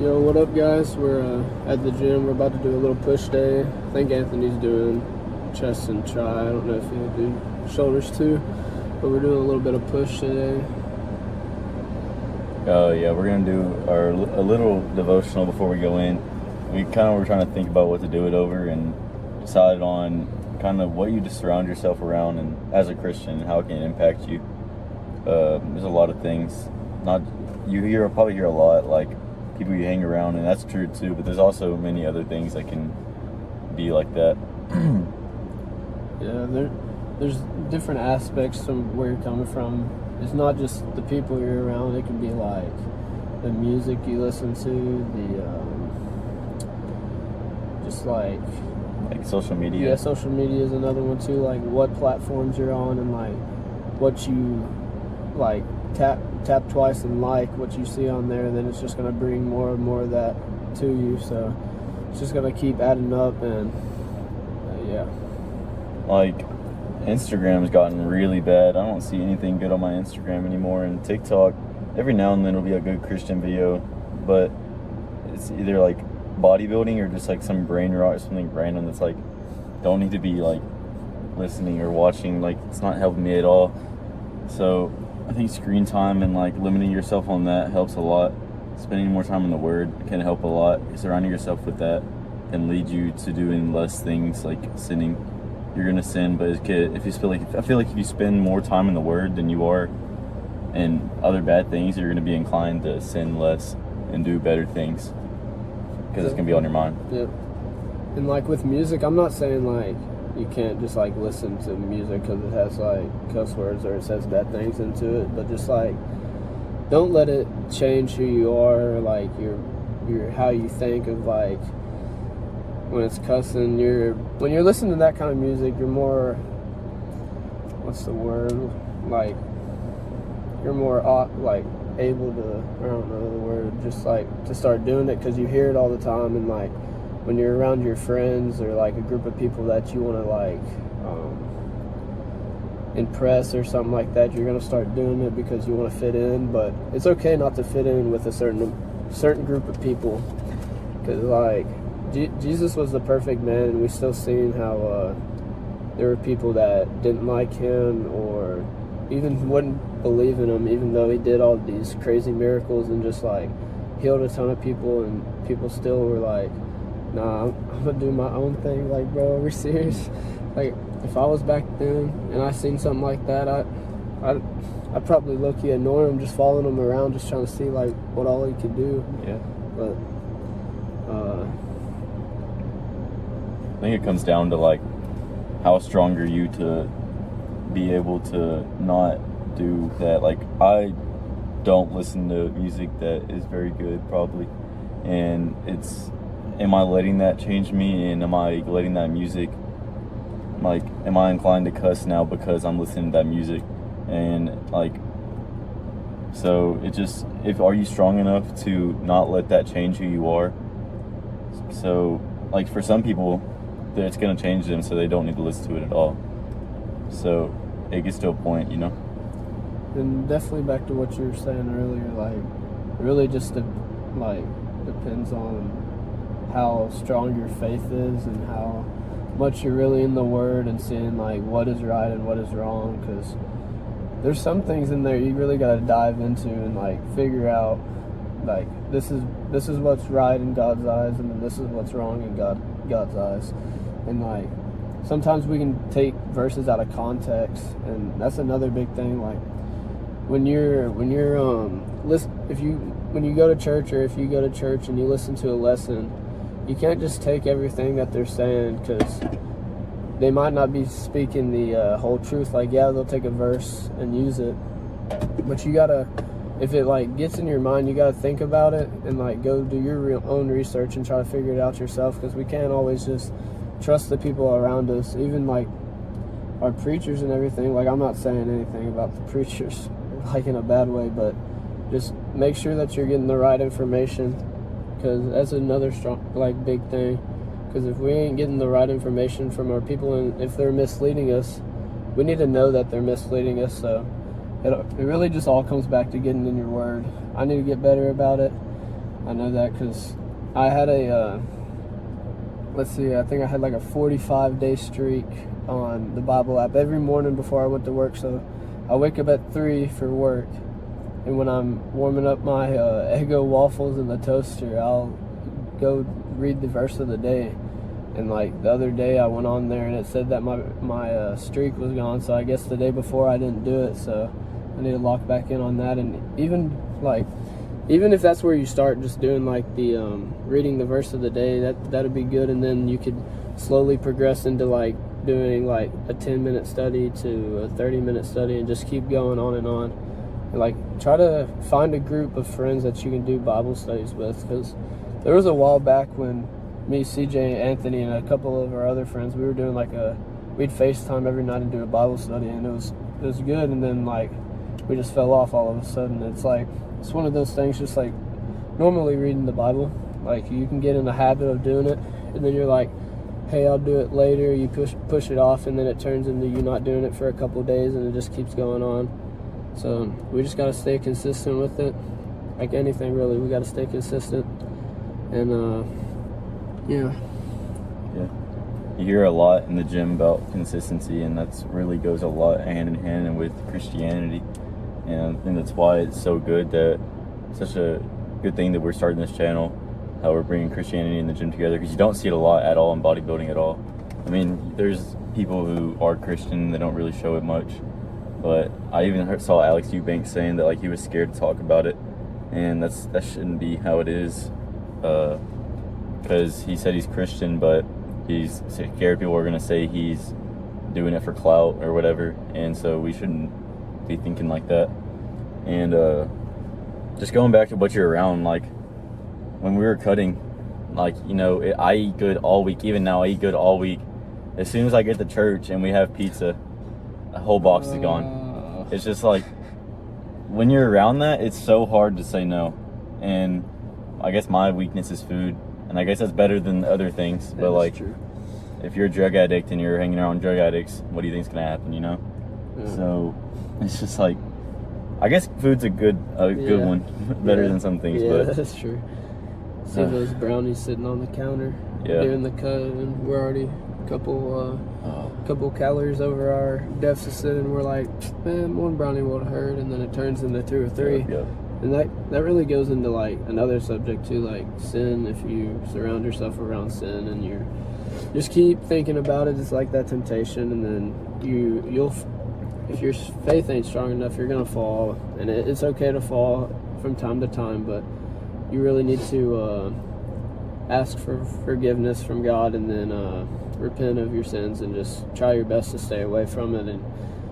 Yo, what up, guys? We're at the gym. We're about to do a little push day. I think Anthony's doing chest and try. I don't know if he'll do shoulders too, but we're doing a little bit of push today. Yeah, we're gonna do a little devotional before we go in. We kind of were trying to think about what to do it over and decided on kind of what you just surround yourself around and as a Christian, how it can impact you. There's a lot of things. Probably hear a lot like people you hang around, and that's true too. But there's also many other things that can be like that. Yeah, there's different aspects from where you're coming from. It's not just the people you're around. It can be like the music you listen to, just like social media. Yeah, social media is another one too. Like what platforms you're on and like what you like tap twice and like what you see on there. Then it's just gonna bring more and more of that to you. So it's just gonna keep adding up and yeah. Like Instagram's gotten really bad. I don't see anything good on my Instagram anymore. And TikTok, every now and then it'll be a good Christian video, but it's either like bodybuilding or just like some brain rot or something random that's like don't need to be like listening or watching. Like it's not helping me at all. So I think screen time and like limiting yourself on that helps a lot. Spending more time in the Word can help a lot. Surrounding yourself with that can lead you to doing less things like sinning. You're gonna sin, but I feel like if you spend more time in the Word than you are in other bad things, you're gonna be inclined to sin less and do better things because it's gonna be on your mind. Yep. And like with music, I'm not saying like you can't just like listen to music because it has like cuss words or it says bad things into it, but just like don't let it change who you are, or like your how you think of like when it's cussing. When you're listening to that kind of music, you're more, what's the word, like you're more like able to, I don't know the word, just like to start doing it because you hear it all the time. And like when you're around your friends or like a group of people that you want to like impress or something like that, you're going to start doing it because you want to fit in. But it's okay not to fit in with a certain group of people, because like Jesus was the perfect man, and we still seen how there were people that didn't like him or even wouldn't believe in him, even though he did all these crazy miracles and just like healed a ton of people, and people still were like, nah, I'm gonna do my own thing. Like, bro, are we serious? Like, if I was back then and I seen something like that, I'd probably low-key ignore him, just following him around, just trying to see like what all he could do. Yeah. But I think it comes down to like how strong are you to be able to not do that. Like I don't listen to music that is very good probably, and am I letting that change me, and am I letting that music, like, am I inclined to cuss now because I'm listening to that music? And like, so are you strong enough to not let that change who you are? So like for some people it's going to change them, so they don't need to listen to it at all. So it gets to a point, you know. And definitely back to what you were saying earlier, like really just depends on how strong your faith is and how much you're really in the Word and seeing like what is right and what is wrong, because there's some things in there you really got to dive into and like figure out like this is what's right in God's eyes, and then this is what's wrong in God's eyes. And like sometimes we can take verses out of context, and that's another big thing. Like when you go to church, or if you go to church and you listen to a lesson, you can't just take everything that they're saying, because they might not be speaking the whole truth. Like, yeah, they'll take a verse and use it, but you gotta, if it like gets in your mind, you gotta think about it and like go do your own research and try to figure it out yourself, because we can't always just trust the people around us, even like our preachers and everything. Like, I'm not saying anything about the preachers like in a bad way, but just make sure that you're getting the right information, because that's another strong like big thing. Because if we ain't getting the right information from our people, and if they're misleading us, we need to know that they're misleading us. So it really just all comes back to getting in your Word. I need to get better about it, I know that because I had a, let's see, I think I had like a 45-day streak on the Bible app every morning before I went to work. So I wake up at 3 for work, and when I'm warming up my Eggo waffles in the toaster, I'll go read the verse of the day. And like the other day I went on there and it said that my streak was gone, so I guess the day before I didn't do it, so I need to lock back in on that. And even if that's where you start, just doing like the reading the verse of the day, that'd be good. And then you could slowly progress into like doing like a 10-minute study to a 30-minute study, and just keep going on and on. And like try to find a group of friends that you can do Bible studies with, because there was a while back when me, CJ, Anthony, and a couple of our other friends, we were doing like we'd FaceTime every night and do a Bible study, and it was good. And then like we just fell off all of a sudden. It's one of those things, just like normally reading the Bible, like you can get in the habit of doing it, and then you're like, hey, I'll do it later. You push it off, and then it turns into you not doing it for a couple of days, and it just keeps going on. So we just got to stay consistent with it. Like anything really, we got to stay consistent. And yeah. You hear a lot in the gym about consistency, and that's really goes a lot hand in hand with Christianity. And I think that's why it's so good, that such a good thing that we're starting this channel, how we're bringing Christianity and the gym together, because you don't see it a lot at all in bodybuilding at all. I mean, there's people who are Christian that don't really show it much, but I even saw Alex Eubanks saying that like he was scared to talk about it, and that shouldn't be how it is. Because he said he's Christian, but he's scared people are going to say he's doing it for clout or whatever, and so we shouldn't be thinking like that. And just going back to what you're around, like when we were cutting, like, you know, I eat good all week. Even now I eat good all week. As soon as I get to church and we have pizza, a whole box is gone. It's just like, when you're around that, it's so hard to say no. And I guess my weakness is food, and I guess that's better than other things. But like, true. If you're a drug addict and you're hanging around drug addicts, what do you think's gonna happen? You know? Yeah. So it's just like, I guess food's a good one, better than some things. Yeah, but that's true. See those brownies sitting on the counter doing the cut, and we're already a couple calories over our deficit, and we're like, man, one brownie won't hurt, and then it turns into 2 or 3. Yeah. And that really goes into like another subject too, like sin. If you surround yourself around sin and you just keep thinking about it, it's like that temptation, and then you'll if your faith ain't strong enough, you're gonna fall. And it's okay to fall from time to time, but you really need to ask for forgiveness from God, and then repent of your sins, and just try your best to stay away from it and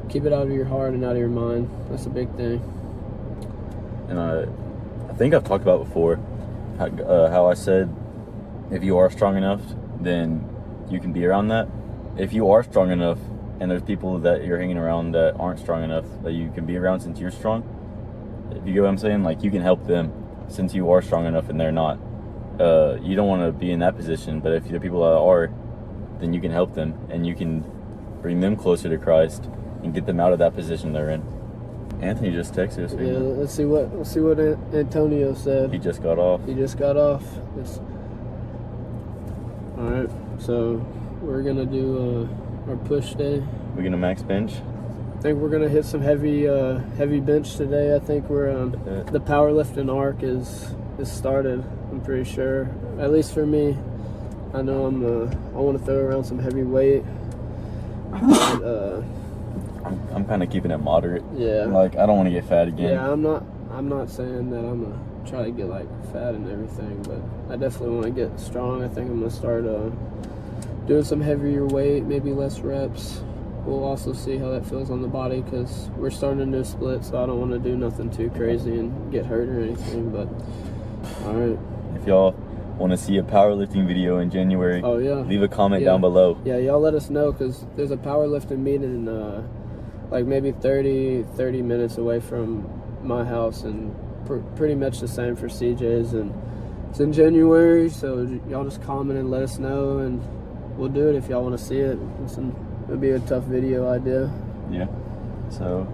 keep it out of your heart and out of your mind. That's a big thing. And I think I've talked about before how I said, if you are strong enough, then you can be around that. If you are strong enough and there's people that you're hanging around that aren't strong enough that you can be around since you're strong, if you get what I'm saying, like you can help them since you are strong enough and they're not. You don't want to be in that position, but if the people that are, then you can help them and you can bring them closer to Christ and get them out of that position they're in. Anthony just texted us. Yeah, let's see what Antonio said. He just got off. All right, so we're gonna do our push day. We're gonna max bench. I think we're gonna hit some heavy bench today. I think we're the powerlifting arc is started. I'm pretty sure, at least for me. I know I want to throw around some heavy weight. I'm kind of keeping it moderate. Yeah. Like, I don't want to get fat again. Yeah, I'm not saying that I'm gonna try to get like fat and everything, but I definitely want to get strong. I think I'm gonna start doing some heavier weight, maybe less reps. We'll also see how that feels on the body, because we're starting a new split, so I don't want to do nothing too crazy and get hurt or anything. But all right. If y'all want to see a powerlifting video in January, leave a comment down below. Yeah, y'all let us know, because there's a powerlifting meeting like maybe 30 minutes away from my house, and pretty much the same for CJ's, and it's in January, so y'all just comment and let us know, and we'll do it if y'all want to see it. It'll be a tough video idea. Yeah. So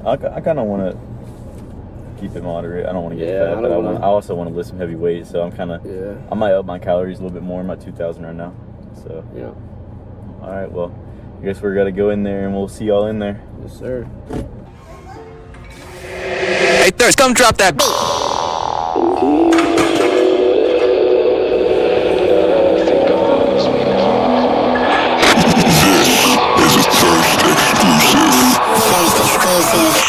I kind of want to keep it moderate. I don't want to get Yeah, fat, but I also want to lift some heavy weight. So I'm kind of, I might up my calories a little bit more. I'm at 2,000 right now. So yeah. All right, well, I guess we're gonna go in there, and we'll see y'all in there. Yes, sir. Hey, Thirst, come drop that. Thirst exclusive.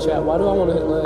Chat, why do I want to hit leg?